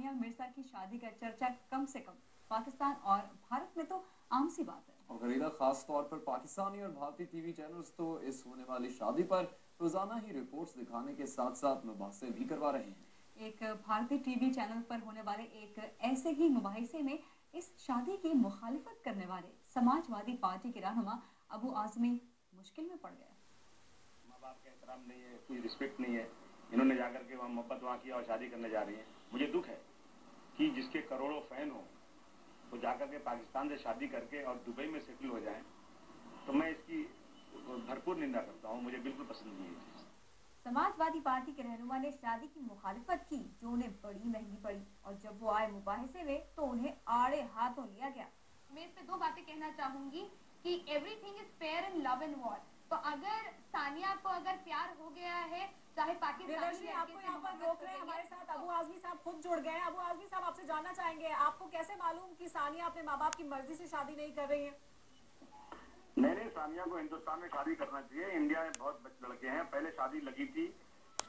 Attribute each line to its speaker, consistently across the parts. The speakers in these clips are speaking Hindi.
Speaker 1: सानिया मिर्जा की शादी का चर्चा कम से कम पाकिस्तान और भारत में तो आम सी बात है।
Speaker 2: और गरीदा, खास तौर पर पाकिस्तानी और भारतीय टीवी चैनल्स तो इस होने वाली शादी पर रोजाना ही रिपोर्ट्स दिखाने के साथ साथ मुबासे भी करवा रहे हैं।
Speaker 1: एक भारतीय टीवी चैनल पर होने वाले एक ऐसे ही मुबाहिसे में इस शादी की मुखालिफत करने वाले समाजवादी पार्टी के रहनुमा अबू आजमी मुश्किल में पड़ गए।
Speaker 3: माँ बाप का एहतराम नहीं है, कोई रिस्पेक्ट नहीं है। इन्होंने जाकर के वहाँ मोहब्बत वहाँ किया और शादी करने जा रही है। मुझे दुख है कि जिसके करोड़ों फैन हो वो जाकर के पाकिस्तान से शादी करके और दुबई में सेटल हो जाए, तो मैं इसकी भरपूर निंदा करता हूँ। मुझे बिल्कुल पसंद नहीं है।
Speaker 1: समाजवादी पार्टी के रहनुमा ने शादी की मुखालिफत की जो उन्हें बड़ी महंगी पड़ी, और जब वो आए मुबाहिसे में तो उन्हें आड़े हाथों लिया गया।
Speaker 4: मैं इस पे दो बातें कहना चाहूंगी कि everything is fair in love and war. तो अगर सानिया को अगर प्यार हो गया है, चाहे पाकिस्तानी
Speaker 5: आपको यहाँ पर रोक रहे हैं, हमारे साथ अबू आजमी साहब खुद जुड़ गए हैं। अबू आजमी साहब, आपसे जानना चाहेंगे, आपको कैसे मालूम कि सानिया अपने माँ बाप की मर्जी से शादी नहीं कर रही है?
Speaker 3: नहीं, सानिया को हिंदुस्तान में शादी करना चाहिए। इंडिया में बहुत लड़के हैं, पहले शादी लगी थी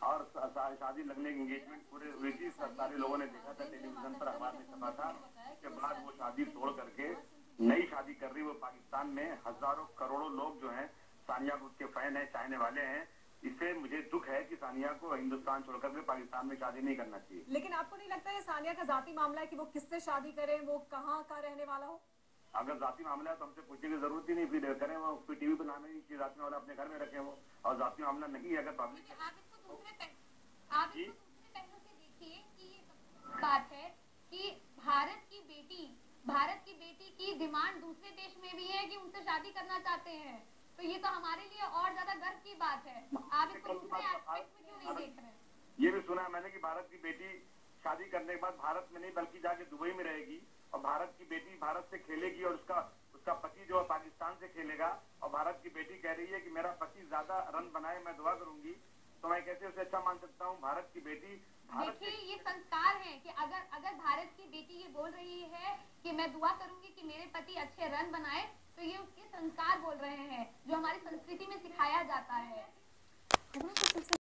Speaker 3: और शादी लगने की एंगेजमेंट पूरे हुई थी। सारे लोगों ने देखा था, टेलीविजन पर अखबार में छपा था। उसके बाद वो शादी तोड़ करके नई शादी कर रही। वो पाकिस्तान में हजारों करोड़ों लोग जो हैं सानिया को उसके फैन है, चाहने वाले हैं। इससे मुझे दुख है कि सानिया को हिंदुस्तान छोड़कर के पाकिस्तान में शादी नहीं करना चाहिए।
Speaker 5: लेकिन आपको नहीं लगता है सानिया का जाती मामला है कि वो किससे शादी करे, वो कहाँ का रहने वाला हो?
Speaker 3: अगर जाती मामला है तो हमसे पूछने की जरूरत ही नहीं, फिर करें वो फिर टीवी पर नाम ही कि जाती मामला अपने घर में रखें वो। और जाती मामला नहीं है, अगर पब्लिक
Speaker 4: आप इसको दूसरे पहलू से देखिए कि ये बात है कि भारत की बेटी की डिमांड दूसरे देश में भी है कि उनसे शादी करना चाहते हैं। तो ये तो हमारे लिए और ज्यादा गर्व की बात है। आप इसको दूसरे एस्पेक्ट में क्यों नहीं देख रहे?
Speaker 3: ये भी सुना है मैंने कि भारत की बेटी शादी करने के बाद भारत में नहीं बल्कि जाके दुबई में रहेगी और भारत की बेटी भारत से खेलेगी और उसका पति जो है पाकिस्तान से खेलेगा। और भारत की बेटी कह रही है कि मेरा पति ज्यादा रन बनाए, मैं दुआ करूंगी। तो मैं कैसे उसे अच्छा मान सकता हूँ? भारत की बेटी
Speaker 4: देखिए, ये संस्कार है कि अगर भारत की बेटी ये बोल रही है कि मैं दुआ करूंगी कि मेरे पति अच्छे रन बनाए, तो ये उसके संस्कार बोल रहे हैं जो हमारी संस्कृति में सिखाया जाता है।